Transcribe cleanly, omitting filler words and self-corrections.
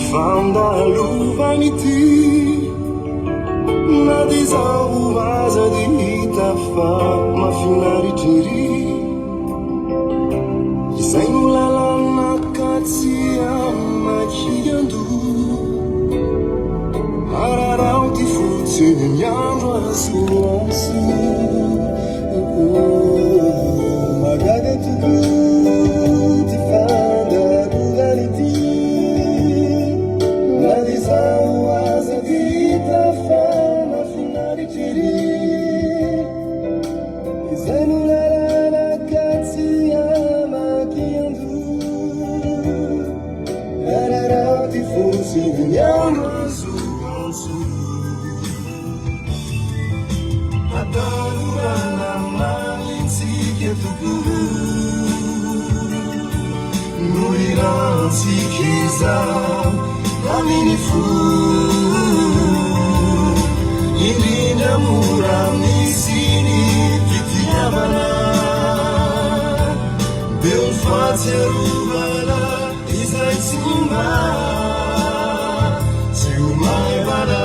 fandalovany ty na dia zaho aza dia hita fa mahafinaritra izay no lalana katsy amakiando ararao ty fotsiny ny andro azo anso magaga tokoa ty fandalovany ty na dia zaho aza dia hita fa mahafinaritra izay no lalana katsy amakiando ararao ty fotsiny ny andro azo anso adalorana malintsika tokoa no irantsika izao aminy fo indrindra mora misy ny fitiavana deo ny fahatsiarovana izay tsy omay tsy omay bana